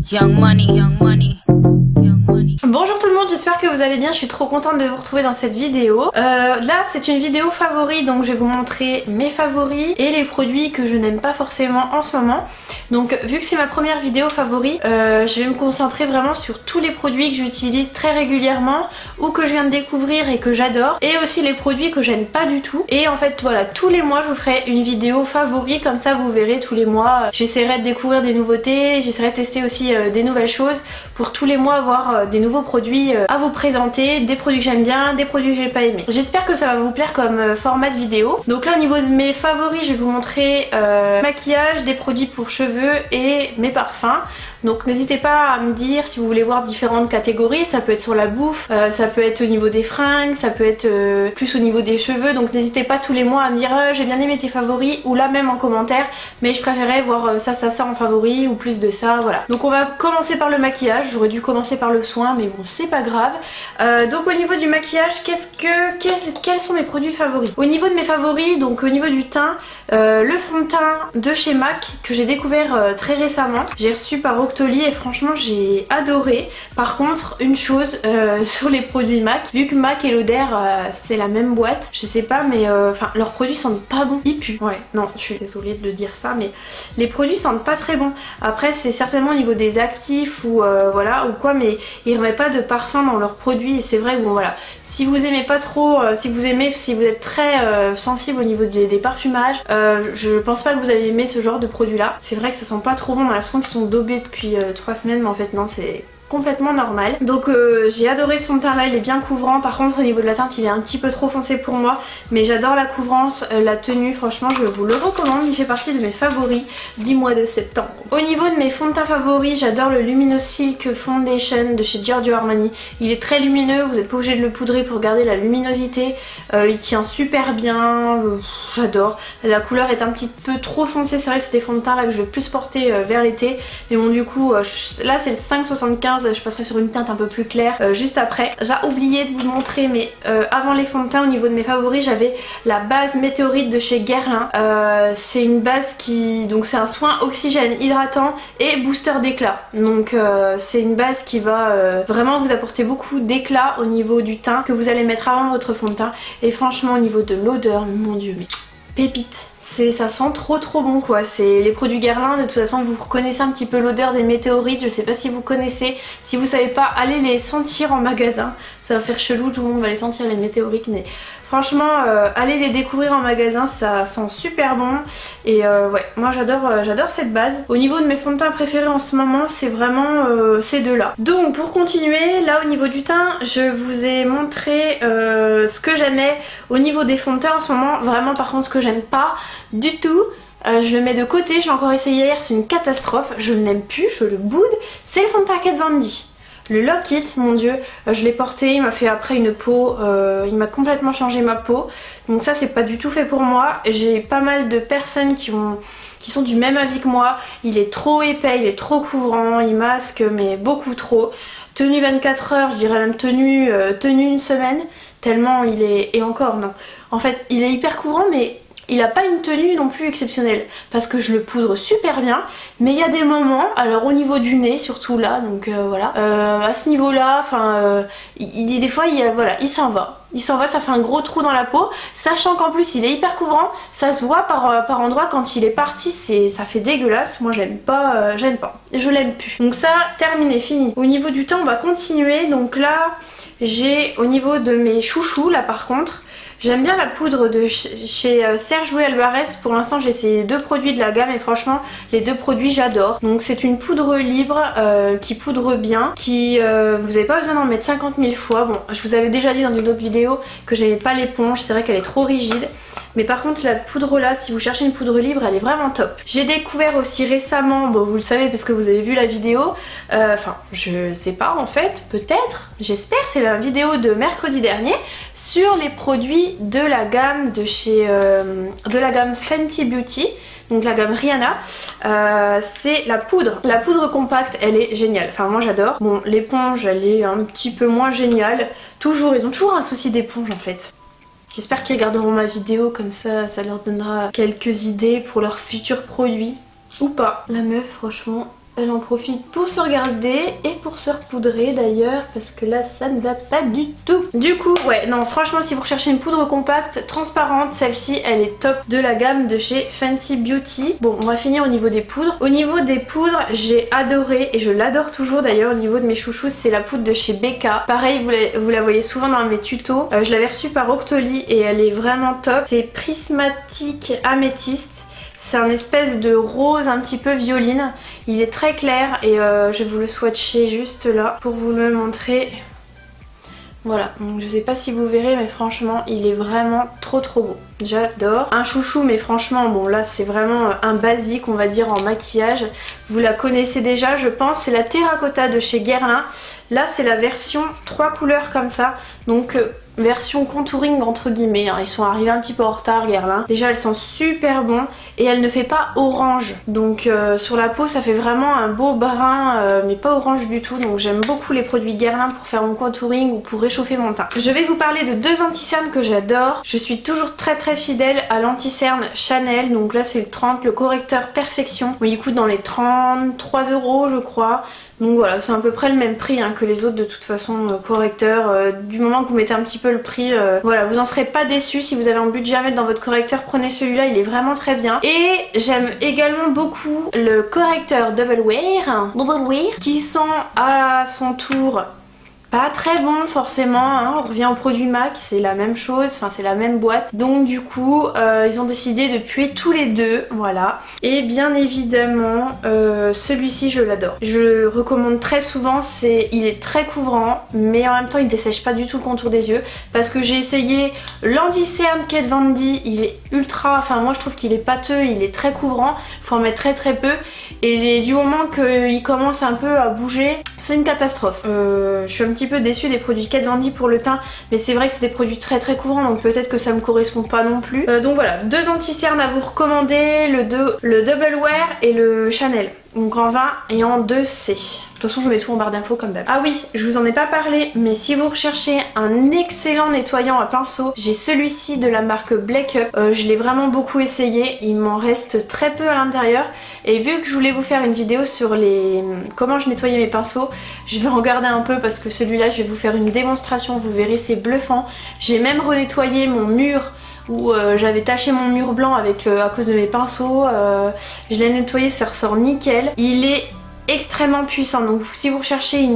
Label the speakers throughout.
Speaker 1: Young Money, Young Money.
Speaker 2: Bonjour tout le monde, j'espère que vous allez bien, je suis trop contente de vous retrouver dans cette vidéo. Là c'est une vidéo favoris, donc je vais vous montrer mes favoris et les produits que je n'aime pas forcément en ce moment. Donc vu que c'est ma première vidéo favoris, je vais me concentrer vraiment sur tous les produits que j'utilise très régulièrement ou que je viens de découvrir et que j'adore, et aussi les produits que j'aime pas du tout. Et en fait voilà, tous les mois je vous ferai une vidéo favoris, comme ça vous verrez tous les mois, j'essaierai de découvrir des nouveautés, j'essaierai de tester aussi des nouvelles choses pour tous les mois avoir des nouveaux produits à vous présenter, des produits que j'aime bien, des produits que j'ai pas aimés. J'espère que ça va vous plaire comme format de vidéo. Donc là au niveau de mes favoris, je vais vous montrer maquillage, des produits pour cheveux et mes parfums. Donc n'hésitez pas à me dire si vous voulez voir différentes catégories, ça peut être sur la bouffe, ça peut être au niveau des fringues, ça peut être plus au niveau des cheveux, donc n'hésitez pas tous les mois à me dire j'ai bien aimé tes favoris, ou là même en commentaire, mais je préférais voir ça en favoris ou plus de ça, voilà. Donc on va commencer par le maquillage, j'aurais dû commencer par le soin mais bon c'est pas grave. Donc au niveau du maquillage, quels sont mes produits favoris? Au niveau de mes favoris, donc au niveau du teint, le fond de teint de chez MAC que j'ai découvert très récemment, j'ai reçu par Octoly et franchement j'ai adoré. Par contre une chose sur les produits MAC, vu que MAC et Lauder c'est la même boîte, je sais pas mais enfin leurs produits sentent pas bon, ils puent. Ouais non je suis désolée de le dire ça, mais les produits sentent pas très bon. Après c'est certainement au niveau des actifs ou voilà ou quoi, mais ils remettent pas de parfum dans leurs produits et c'est vrai bon voilà. Si vous aimez pas trop, si vous êtes très sensible au niveau des parfumages, je pense pas que vous allez aimer ce genre de produit là. C'est vrai que ça sent pas trop bon, on a l'impression qu'ils sont daubés depuis 3 semaines, mais en fait non, c'est complètement normal. Donc j'ai adoré ce fond de teint là, il est bien couvrant. Par contre au niveau de la teinte il est un petit peu trop foncé pour moi, mais j'adore la couvrance, la tenue, franchement je vous le recommande, il fait partie de mes favoris du mois de septembre. Au niveau de mes fonds de teint favoris, j'adore le Luminous Silk Foundation de chez Giorgio Armani. Il est très lumineux, vous n'êtes pas obligé de le poudrer pour garder la luminosité, il tient super bien, j'adore. La couleur est un petit peu trop foncée, c'est vrai que c'est des fonds de teint là que je vais plus porter vers l'été, mais bon du coup là c'est le 5,75, je passerai sur une teinte un peu plus claire juste après. J'ai oublié de vous montrer, mais avant les fonds de teint, au niveau de mes favoris, j'avais la base météorite de chez Guerlain. C'est une base donc c'est un soin oxygène hydratant et booster d'éclat. Donc c'est une base qui va vraiment vous apporter beaucoup d'éclat au niveau du teint que vous allez mettre avant votre fond de teint. Et franchement au niveau de l'odeur, mon dieu, mais pépite. Ça sent trop bon quoi, c'est les produits Guerlain, de toute façon vous reconnaissez un petit peu l'odeur des météorites, je sais pas si vous connaissez, si vous savez pas, allez les sentir en magasin, ça va faire chelou, tout le monde va les sentir les météorites, mais franchement allez les découvrir en magasin, ça sent super bon. Et ouais, moi j'adore cette base. Au niveau de mes fonds de teint préférés en ce moment, c'est vraiment ces deux là. Donc pour continuer, là au niveau du teint, je vous ai montré ce que j'aimais au niveau des fonds de teint en ce moment. Vraiment par contre ce que j'aime pas du tout, je le mets de côté, j'ai encore essayé hier, c'est une catastrophe, je ne l'aime plus, je le boude, c'est le fond de teint Kat Von D. Le Lock It, mon dieu, je l'ai porté, il m'a fait après une peau, il m'a complètement changé ma peau. Donc ça c'est pas du tout fait pour moi. J'ai pas mal de personnes qui sont du même avis que moi. Il est trop épais, il est trop couvrant, il masque mais beaucoup trop. Tenue 24 heures, je dirais même tenue une semaine, tellement il est... Et encore non. En fait il est hyper couvrant mais... il n'a pas une tenue non plus exceptionnelle parce que je le poudre super bien, mais il y a des moments, alors au niveau du nez surtout là, donc voilà, à ce niveau là, enfin des fois voilà, il s'en va, ça fait un gros trou dans la peau, sachant qu'en plus il est hyper couvrant, ça se voit par endroits quand il est parti, ça fait dégueulasse, moi j'aime pas, je l'aime plus. Donc ça, terminé, fini. Au niveau du teint on va continuer, donc là j'ai au niveau de mes chouchous là par contre, j'aime bien la poudre de chez Serge Louis Alvarez. Pour l'instant j'ai essayé 2 produits de la gamme et franchement les 2 produits j'adore. Donc c'est une poudre libre qui poudre bien, qui vous n'avez pas besoin d'en mettre 50 000 fois. Bon, je vous avais déjà dit dans une autre vidéo que j'aimais pas l'éponge, c'est vrai qu'elle est trop rigide. Mais par contre la poudre là, si vous cherchez une poudre libre, elle est vraiment top. J'ai découvert aussi récemment, bon vous le savez parce que vous avez vu la vidéo, enfin je sais pas en fait, peut-être, j'espère, c'est la vidéo de mercredi dernier sur les produits de la gamme de chez de la gamme Fenty Beauty, donc la gamme Rihanna. C'est la poudre compacte, elle est géniale, enfin moi j'adore. Bon, l'éponge elle est un petit peu moins géniale, ils ont toujours un souci d'éponge en fait. J'espère qu'ils regarderont ma vidéo, comme ça, ça leur donnera quelques idées pour leurs futurs produits. Ou pas. La meuf, franchement, Elle en profite pour se regarder et pour se repoudrer d'ailleurs, parce que là ça ne va pas du tout. Du coup ouais, non franchement si vous recherchez une poudre compacte transparente, celle-ci elle est top de la gamme de chez Fenty Beauty. Bon, on va finir au niveau des poudres. Au niveau des poudres, j'ai adoré et je l'adore toujours d'ailleurs. Au niveau de mes chouchous, c'est la poudre de chez Becca. Pareil, vous la voyez souvent dans mes tutos. Je l'avais reçue par Octoly et elle est vraiment top. C'est prismatique améthyste. C'est un espèce de rose un petit peu violine. Il est très clair et je vais vous le swatcher juste là pour vous le montrer. Voilà, donc je sais pas si vous verrez mais franchement il est vraiment trop beau. J'adore. Un chouchou mais franchement bon là c'est vraiment un basique on va dire en maquillage. Vous la connaissez déjà je pense, c'est la Terracotta de chez Guerlain. Là c'est la version 3 couleurs comme ça. Donc version contouring entre guillemets, hein. Ils sont arrivés un petit peu en retard Guerlain. Déjà elle sent super bon et elle ne fait pas orange. Donc sur la peau ça fait vraiment un beau brun mais pas orange du tout. Donc j'aime beaucoup les produits Guerlain pour faire mon contouring ou pour réchauffer mon teint. Je vais vous parler de deux anti-cernes que j'adore. Je suis toujours très fidèle à l'anti-cerne Chanel. Donc là c'est le 30, le correcteur Perfection. Bon, il coûte dans les 33 € je crois. Donc voilà, c'est à peu près le même prix hein, que les autres de toute façon correcteurs. Du moment que vous mettez un petit peu le prix, voilà, vous n'en serez pas déçus. Si vous avez un budget à mettre dans votre correcteur, prenez celui-là, il est vraiment très bien. Et j'aime également beaucoup le correcteur Double Wear qui sent à son tour pas très bon forcément, hein. On revient au produit MAC, c'est la même chose, enfin c'est la même boîte. Donc du coup ils ont décidé de puer tous les deux, voilà. Et bien évidemment celui-ci je l'adore. Je le recommande très souvent, il est très couvrant mais en même temps il dessèche pas du tout le contour des yeux. Parce que j'ai essayé l'anti-cerne Kat Von D, il est ultra, enfin moi je trouve qu'il est pâteux, il est très couvrant, faut en mettre très peu. Et du moment qu'il commence un peu à bouger, c'est une catastrophe. Je suis un petit peu déçue des produits Kat Von D pour le teint, mais c'est vrai que c'est des produits très couvrants, donc peut-être que ça me correspond pas non plus. Donc voilà, deux anti-cernes à vous recommander, le Double Wear et le Chanel. Donc en 20 et en 2C. De toute façon je mets tout en barre d'infos comme d'hab. Ah oui, je vous en ai pas parlé, mais si vous recherchez un excellent nettoyant à pinceau, j'ai celui-ci de la marque Black Up. Je l'ai vraiment beaucoup essayé, il m'en reste très peu à l'intérieur. Et vu que je voulais vous faire une vidéo sur comment je nettoyais mes pinceaux, je vais regarder un peu parce que celui-là je vais vous faire une démonstration, vous verrez c'est bluffant. J'ai même renettoyé mon mur où j'avais taché mon mur blanc à cause de mes pinceaux. Je l'ai nettoyé, ça ressort nickel. Il est extrêmement puissant, donc si vous recherchez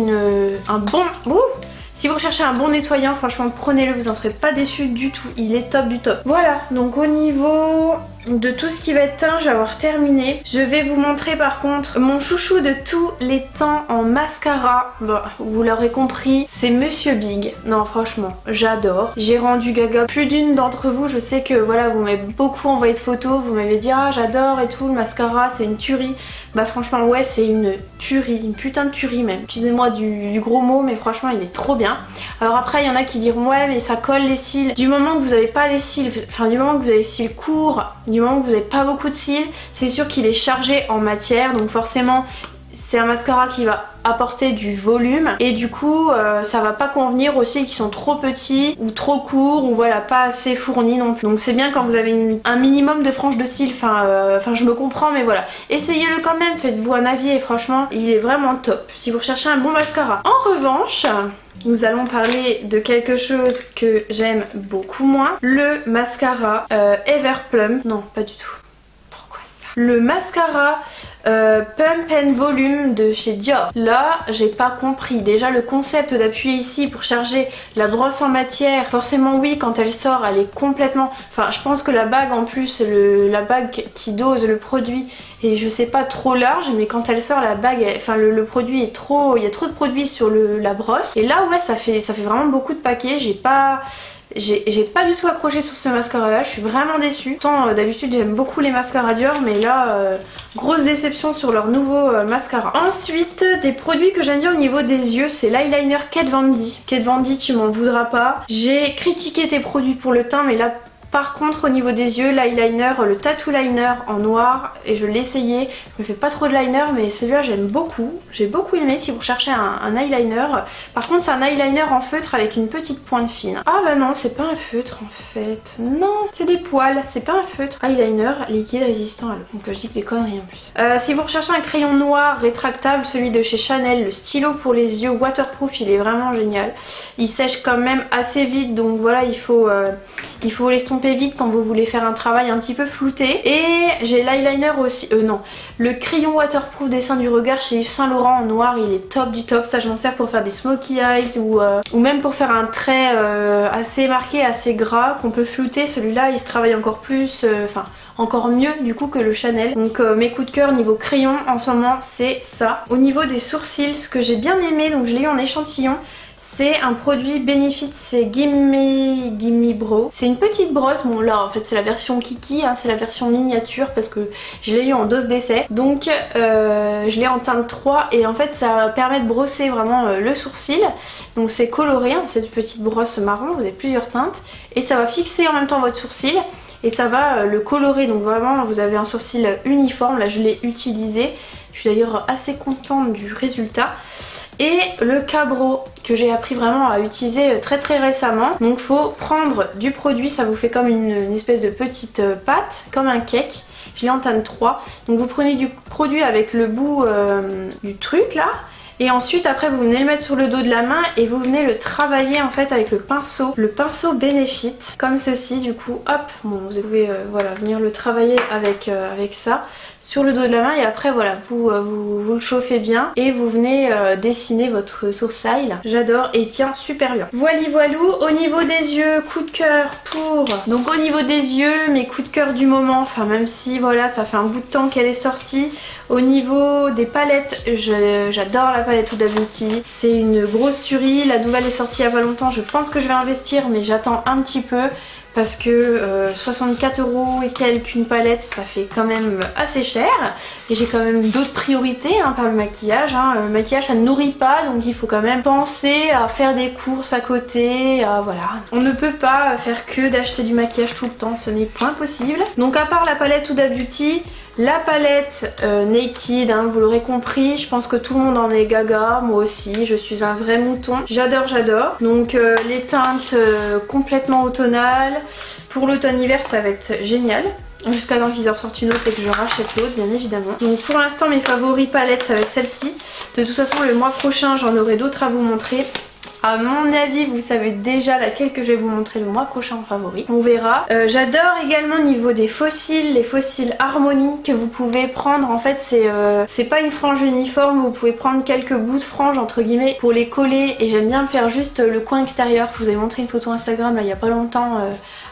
Speaker 2: si vous recherchez un bon nettoyant, franchement prenez-le, vous en serez pas déçus du tout, il est top du top. Voilà, donc au niveau de tout ce qui va être teint, je vais avoir terminé. Je vais vous montrer par contre mon chouchou de tous les temps en mascara. Bon, vous l'aurez compris, c'est Monsieur Big. Non franchement, j'adore. J'ai rendu gaga plus d'une d'entre vous. Je sais que voilà, vous m'avez beaucoup envoyé de photos, vous m'avez dit ah j'adore et tout, le mascara c'est une tuerie. Bah franchement ouais, c'est une tuerie, une putain de tuerie même. Excusez-moi du gros mot, mais franchement il est trop bien. Alors après il y en a qui diront ouais mais ça colle les cils. Du moment que vous n'avez pas les cils, enfin du moment que vous avez les cils courts, du moment que vous n'avez pas beaucoup de cils, c'est sûr qu'il est chargé en matière, donc forcément c'est un mascara qui va apporter du volume et du coup ça va pas convenir aux cils qui sont trop petits ou trop courts ou voilà pas assez fournis non plus. Donc c'est bien quand vous avez un minimum de franges de cils, enfin je me comprends mais voilà. Essayez-le quand même, faites-vous un avis et franchement il est vraiment top si vous recherchez un bon mascara. En revanche, nous allons parler de quelque chose que j'aime beaucoup moins, le mascara Everplum. Non, pas du tout. Pourquoi ça? Le mascara Pump and Volume de chez Dior. Là j'ai pas compris. Déjà le concept d'appuyer ici pour charger la brosse en matière, forcément oui quand elle sort elle est complètement, enfin je pense que la bague en plus, la bague qui dose le produit et je sais pas trop large, mais quand elle sort la bague, enfin le produit est trop, il y a trop de produits sur la brosse et là ouais ça fait vraiment beaucoup de paquets. J'ai pas du tout accroché sur ce mascara là, je suis vraiment déçue. Pourtant d'habitude j'aime beaucoup les mascaras Dior mais là grosse déception sur leur nouveau mascara. Ensuite des produits que j'aime bien au niveau des yeux, c'est l'eyeliner Kat Von D. Kat Von D tu m'en voudras pas. J'ai critiqué tes produits pour le teint mais là Par contre au niveau des yeux, l'eyeliner, le tattoo liner en noir, et je l'ai essayé, je me fais pas trop de liner mais celui-là j'aime beaucoup, j'ai beaucoup aimé si vous recherchez un eyeliner. Par contre c'est un eyeliner en feutre avec une petite pointe fine. Ah bah non, c'est pas un feutre en fait, non, c'est des poils, c'est pas un feutre. Eyeliner liquide résistant à l'eau, donc je dis que des conneries en plus. Si vous recherchez un crayon noir rétractable, celui de chez Chanel, le stylo pour les yeux waterproof, il est vraiment génial. Il sèche quand même assez vite, donc voilà, il faut l'estomper vite quand vous voulez faire un travail un petit peu flouté. Et j'ai l'eyeliner aussi, non, le crayon waterproof dessin du regard chez Yves Saint Laurent en noir, il est top du top. Ça je m'en sers pour faire des smokey eyes ou même pour faire un trait assez marqué, assez gras qu'on peut flouter. Celui-là il se travaille encore plus, enfin encore mieux du coup que le Chanel. Donc mes coups de cœur niveau crayon en ce moment c'est ça. Au niveau des sourcils, ce que j'ai bien aimé, donc je l'ai eu en échantillon, c'est un produit Benefit, c'est Gimme Brow. C'est une petite brosse, bon là en fait c'est la version Kiki, hein, c'est la version miniature parce que je l'ai eu en dose d'essai. Donc je l'ai en teinte 3 et en fait ça permet de brosser vraiment le sourcil. Donc c'est coloré, hein, cette petite brosse marron, vous avez plusieurs teintes. Et ça va fixer en même temps votre sourcil. Et ça va le colorer, donc vraiment vous avez un sourcil uniforme. Là je l'ai utilisé, je suis d'ailleurs assez contente du résultat. Et le Cabro que j'ai appris vraiment à utiliser très récemment. Donc faut prendre du produit, ça vous fait comme une espèce de petite pâte, comme un cake. Je l'ai en teinte 3, donc vous prenez du produit avec le bout du truc là. Et ensuite après vous venez le mettre sur le dos de la main et vous venez le travailler en fait avec le pinceau Benefit, comme ceci du coup, hop, bon, vous pouvez voilà, venir le travailler avec ça sur le dos de la main et après voilà, vous le chauffez bien et vous venez dessiner votre sourcil. J'adore et il tient super bien. Voilou, au niveau des yeux, coup de cœur pour... Donc au niveau des yeux, mes coups de cœur du moment, enfin même si voilà ça fait un bout de temps qu'elle est sortie. Au niveau des palettes, j'adore la palette Huda Beauty. C'est une grosse tuerie, la nouvelle est sortie il y a pas longtemps, je pense que je vais investir mais j'attends un petit peu. Parce que 64 € et quelques une palette, ça fait quand même assez cher. Et j'ai quand même d'autres priorités hein, par le maquillage. Hein. Le maquillage ça ne nourrit pas, donc il faut quand même penser à faire des courses à côté. Voilà. On ne peut pas faire que d'acheter du maquillage tout le temps, ce n'est point possible. Donc à part la palette Huda Beauty, la palette Naked, hein, vous l'aurez compris, je pense que tout le monde en est gaga, moi aussi, je suis un vrai mouton. J'adore. Donc les teintes complètement automnales. Pour l'automne-hiver ça va être génial. Jusqu'à temps qu'ils en sortent une autre et que je rachète l'autre bien évidemment. Donc pour l'instant mes favoris palettes ça va être celle-ci. De toute façon le mois prochain j'en aurai d'autres à vous montrer. À mon avis vous savez déjà laquelle que je vais vous montrer le mois prochain en favori. On verra. J'adore également au niveau des fossiles, les fossiles Harmonie que vous pouvez prendre. En fait c'est pas une frange uniforme, vous pouvez prendre quelques bouts de frange entre guillemets pour les coller. Et j'aime bien faire juste le coin extérieur. Je vous ai montré une photo Instagram là il y a pas longtemps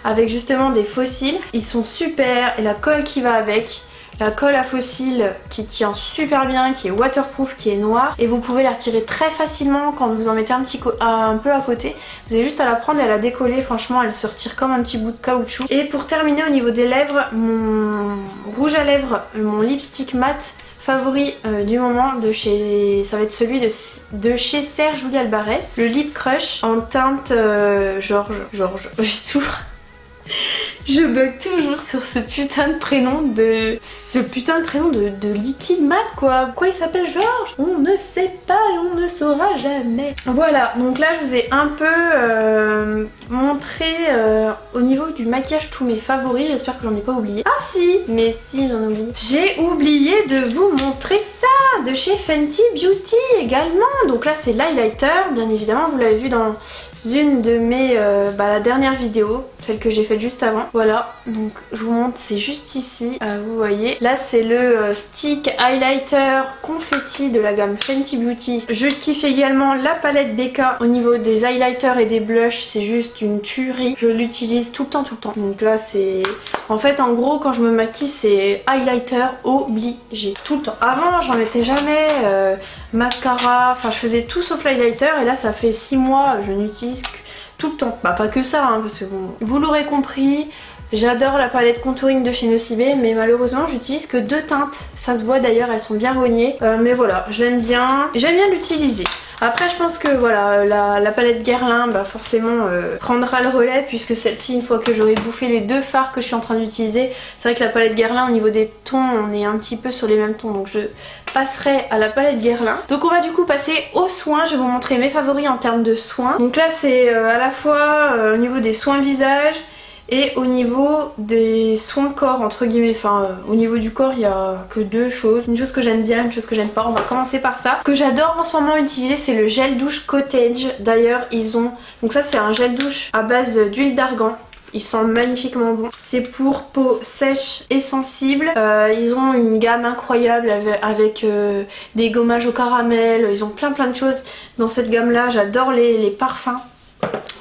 Speaker 2: avec justement des fossiles. Ils sont super et la colle qui va avec. La colle à fossiles qui tient super bien, qui est waterproof, qui est noire. Et vous pouvez la retirer très facilement quand vous en mettez un peu à côté. Vous avez juste à la prendre et à la décoller. Franchement, elle se retire comme un petit bout de caoutchouc. Et pour terminer au niveau des lèvres, mon rouge à lèvres, mon lipstick mat favori du moment de chez... Ça va être celui de chez Serge Julia Alvarez. Le Lip Crush en teinte Georges. J'ai tout... Je bug toujours sur ce putain de prénom de liquide mat quoi. Pourquoi il s'appelle Georges? On ne sait pas et on ne saura jamais. Voilà, donc là je vous ai un peu montré au niveau du maquillage tous mes favoris. J'espère que j'en ai pas oublié. Ah si, mais si j'en ai oublié. J'ai oublié de vous montrer ça de chez Fenty Beauty également. Donc là c'est l'highlighter, bien évidemment, vous l'avez vu dans une de mes la dernière vidéo, celle que j'ai faite juste avant. Voilà, donc je vous montre, c'est juste ici, vous voyez. Là c'est le stick highlighter confetti de la gamme Fenty Beauty. Je kiffe également la palette BK au niveau des highlighters et des blushs, c'est juste une tuerie. Je l'utilise tout le temps. Donc là c'est... En fait en gros quand je me maquille c'est highlighter obligé, tout le temps. Avant j'en mettais jamais, mascara, enfin je faisais tout sauf l'highlighter et là ça fait 6 mois je n'utilise tout le temps. Bah pas que ça hein, parce que bon, vous l'aurez compris, J'adore la palette contouring de chez Nocibé, mais malheureusement j'utilise que 2 teintes. Ça se voit d'ailleurs, elles sont bien rognées. Mais voilà, je l'aime bien. J'aime bien l'utiliser. Après je pense que voilà, la palette Guerlain bah forcément prendra le relais, puisque celle-ci, une fois que j'aurai bouffé les 2 fards que je suis en train d'utiliser, c'est vrai que la palette Guerlain au niveau des tons on est un petit peu sur les mêmes tons, donc je passerai à la palette Guerlain. Donc on va du coup passer aux soins. Je vais vous montrer mes favoris en termes de soins. Donc là c'est à la fois au niveau des soins visage et au niveau des soins corps entre guillemets, enfin au niveau du corps il n'y a que 2 choses. Une chose que j'aime bien, une chose que j'aime pas. On va commencer par ça. Ce que j'adore en ce moment utiliser, c'est le gel douche Cottage. D'ailleurs ils ont, donc ça c'est un gel douche à base d'huile d'argan. Il sent magnifiquement bon. C'est pour peau sèche et sensible. Ils ont une gamme incroyable avec des gommages au caramel. Ils ont plein de choses dans cette gamme là. J'adore les parfums.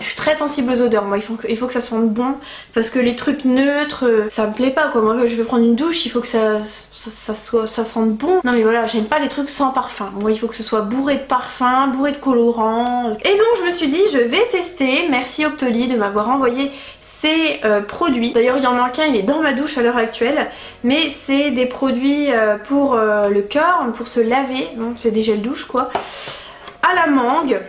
Speaker 2: Je suis très sensible aux odeurs, moi il faut que ça sente bon, parce que les trucs neutres ça me plaît pas quoi. Moi quand je vais prendre une douche il faut que ça sente bon. Non mais voilà, j'aime pas les trucs sans parfum. Moi il faut que ce soit bourré de parfum, bourré de colorant. Et donc je me suis dit je vais tester. Merci Octoly de m'avoir envoyé ces produits. D'ailleurs il y en manque un, il est dans ma douche à l'heure actuelle, mais c'est des produits pour le corps, pour se laver. Donc c'est des gels douche quoi. À la mangue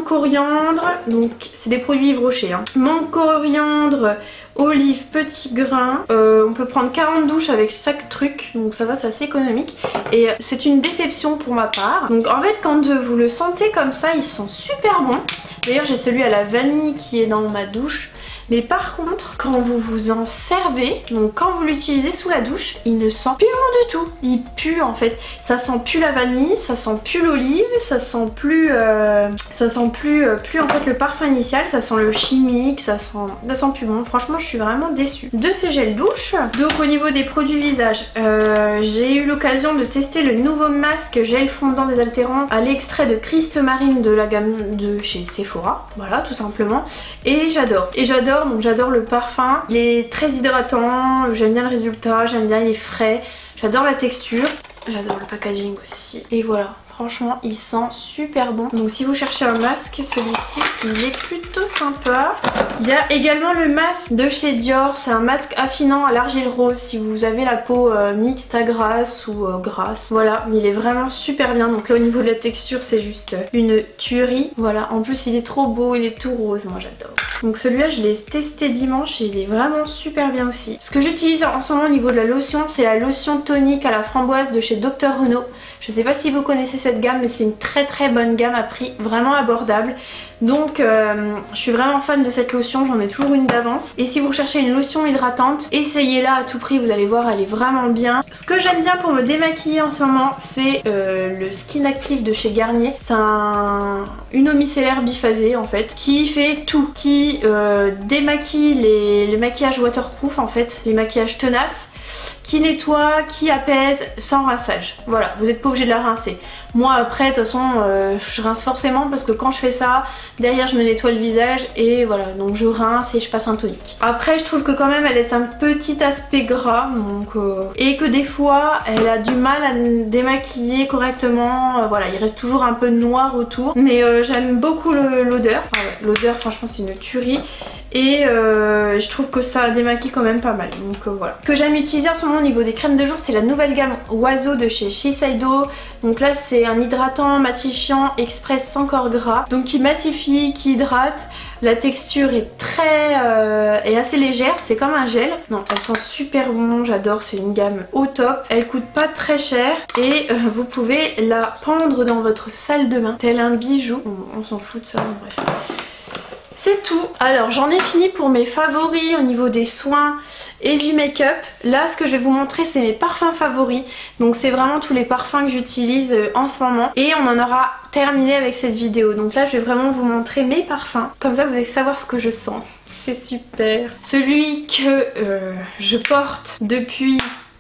Speaker 2: coriandre, donc c'est des produits Yves Rocher, hein. Mangue coriandre, olive, petit grain. On peut prendre 40 douches avec chaque truc, donc ça va, c'est assez économique. Et c'est une déception pour ma part. Donc en fait quand vous le sentez comme ça, il sent super bon. D'ailleurs j'ai celui à la vanille qui est dans ma douche. Mais par contre, quand vous vous en servez, donc quand vous l'utilisez sous la douche, il ne sent plus bon du tout. Il pue en fait. Ça sent plus la vanille, ça sent plus l'olive, ça sent plus en fait le parfum initial, ça sent le chimique, ça sent plus bon. Franchement, je suis vraiment déçue de ces gels douche. Donc au niveau des produits visage, j'ai eu l'occasion de tester le nouveau masque gel fondant désaltérant à l'extrait de Christ Marine de la gamme de chez Sephora. Voilà, tout simplement. Et j'adore. Donc j'adore le parfum, il est très hydratant, j'aime bien le résultat, j'aime bien, il est frais, j'adore la texture, j'adore le packaging aussi. Et voilà, franchement il sent super bon. Donc si vous cherchez un masque, celui-ci il est plutôt sympa. Il y a également le masque de chez Dior, c'est un masque affinant à l'argile rose si vous avez la peau mixte à grasse ou grasse. Voilà, il est vraiment super bien. Donc là au niveau de la texture c'est juste une tuerie. Voilà, en plus il est trop beau, il est tout rose, moi j'adore. Donc celui-là je l'ai testé dimanche et il est vraiment super bien aussi. Ce que j'utilise en ce moment au niveau de la lotion, c'est la lotion tonique à la framboise de chez Dr Renaud. Je sais pas si vous connaissez cette gamme, mais c'est une très bonne gamme à prix vraiment abordable. Donc je suis vraiment fan de cette lotion, j'en ai toujours une d'avance. Et si vous recherchez une lotion hydratante, essayez-la à tout prix, vous allez voir, elle est vraiment bien. Ce que j'aime bien pour me démaquiller en ce moment, c'est le Skin Active de chez Garnier. C'est une eau micellaire biphasée en fait, qui fait tout, qui démaquille les maquillages waterproof en fait, les maquillages tenaces, qui nettoie, qui apaise sans rinçage. Voilà, vous n'êtes pas obligé de la rincer. Moi après de toute façon je rince forcément parce que quand je fais ça, derrière je me nettoie le visage et voilà, donc je rince et je passe un tonique. Après je trouve que quand même elle laisse un petit aspect gras, donc et que des fois elle a du mal à démaquiller correctement, voilà, il reste toujours un peu noir autour, mais j'aime beaucoup l'odeur. Ah ouais, l'odeur franchement c'est une tuerie. Et je trouve que ça démaquille quand même pas mal, donc voilà. Ce que j'aime utiliser en ce moment au niveau des crèmes de jour, c'est la nouvelle gamme Oiseau de chez Shiseido. Donc là c'est un hydratant matifiant express sans corps gras, donc qui matifie, qui hydrate. La texture est est assez légère, c'est comme un gel. Non, elle sent super bon, j'adore, c'est une gamme au top. Elle coûte pas très cher et vous pouvez la pendre dans votre salle de bain tel un bijou. On s'en fout de ça, bref. C'est tout. Alors j'en ai fini pour mes favoris au niveau des soins et du make-up. Là ce que je vais vous montrer c'est mes parfums favoris. Donc c'est vraiment tous les parfums que j'utilise en ce moment. Et on en aura terminé avec cette vidéo. Donc là je vais vraiment vous montrer mes parfums. Comme ça vous allez savoir ce que je sens. C'est super. Celui que je porte depuis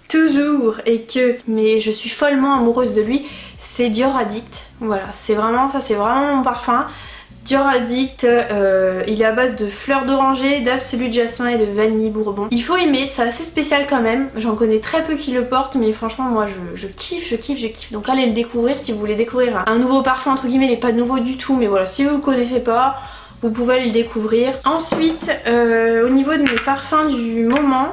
Speaker 2: toujours et mais je suis follement amoureuse de lui, c'est Dior Addict. Voilà, c'est vraiment ça, c'est vraiment mon parfum. Dior Addict, il est à base de fleurs d'oranger, d'absolu jasmin et de vanille bourbon. Il faut aimer, c'est assez spécial quand même. J'en connais très peu qui le portent, mais franchement moi je kiffe, je kiffe. Donc allez le découvrir si vous voulez découvrir un nouveau parfum entre guillemets, il n'est pas nouveau du tout, mais voilà, si vous le connaissez pas, vous pouvez aller le découvrir. Ensuite, au niveau de mes parfums du moment,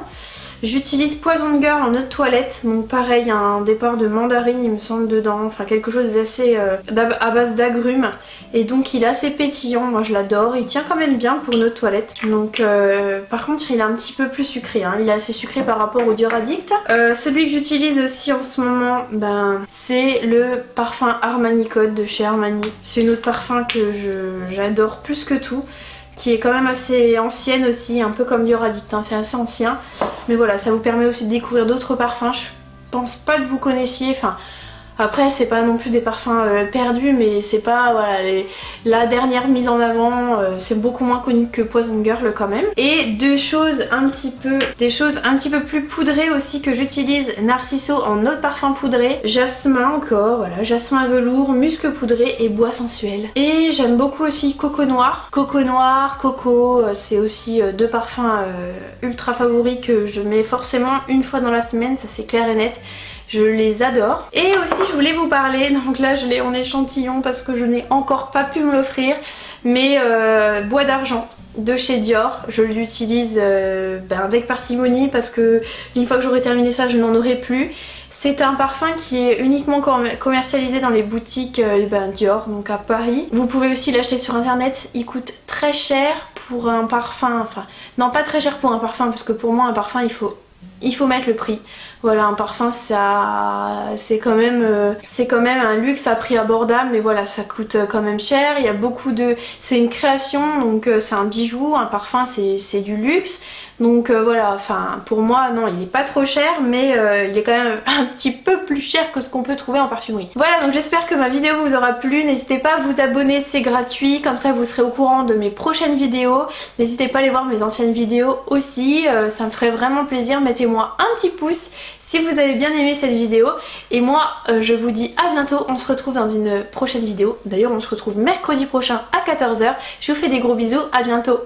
Speaker 2: j'utilise Poison Girl en eau de toilette, donc pareil, il y a un départ de mandarine il me semble dedans, enfin quelque chose d'assez à base d'agrumes, et donc il est assez pétillant, moi je l'adore, il tient quand même bien pour une eau de toilette, donc par contre il est un petit peu plus sucré, hein. Il est assez sucré par rapport au Dior Addict. Celui que j'utilise aussi en ce moment, c'est le parfum Armani Code de chez Armani, c'est une eau de parfum que j'adore plus que tout, qui est quand même assez ancienne aussi, un peu comme Dior Addict, hein, c'est assez ancien. Mais voilà, ça vous permet aussi de découvrir d'autres parfums. Je pense pas que vous connaissiez, enfin après c'est pas non plus des parfums perdus, mais c'est pas voilà, la dernière mise en avant, c'est beaucoup moins connu que Poison Girl quand même. Et des choses un petit peu plus poudrées aussi que j'utilise, Narciso en eau de parfum poudré, jasmin encore, voilà, jasmin velours, musc poudré et bois sensuel. Et j'aime beaucoup aussi Coco Noir. Coco Noir, Coco, c'est aussi deux parfums ultra favoris que je mets forcément une fois dans la semaine, ça c'est clair et net. Je les adore. Et aussi je voulais vous parler, donc là je l'ai en échantillon parce que je n'ai encore pas pu me l'offrir, mais Bois d'argent de chez Dior, je l'utilise avec parcimonie parce que une fois que j'aurai terminé ça je n'en aurai plus. C'est un parfum qui est uniquement commercialisé dans les boutiques Dior, donc à Paris. Vous pouvez aussi l'acheter sur internet, il coûte très cher pour un parfum, enfin non pas très cher pour un parfum parce que pour moi un parfum il faut mettre le prix. Voilà, un parfum c'est quand même un luxe à prix abordable, mais voilà, ça coûte quand même cher. Il y a beaucoup de... C'est une création, donc c'est un bijou, un parfum c'est du luxe. Donc voilà, enfin pour moi non, il est pas trop cher, mais il est quand même un petit peu plus cher que ce qu'on peut trouver en parfumerie. Voilà, donc j'espère que ma vidéo vous aura plu. N'hésitez pas à vous abonner, c'est gratuit, comme ça vous serez au courant de mes prochaines vidéos. N'hésitez pas à aller voir mes anciennes vidéos aussi, ça me ferait vraiment plaisir. Mettez-moi un petit pouce si vous avez bien aimé cette vidéo. Et moi je vous dis à bientôt, on se retrouve dans une prochaine vidéo. D'ailleurs on se retrouve mercredi prochain à 14 h. Je vous fais des gros bisous, à bientôt.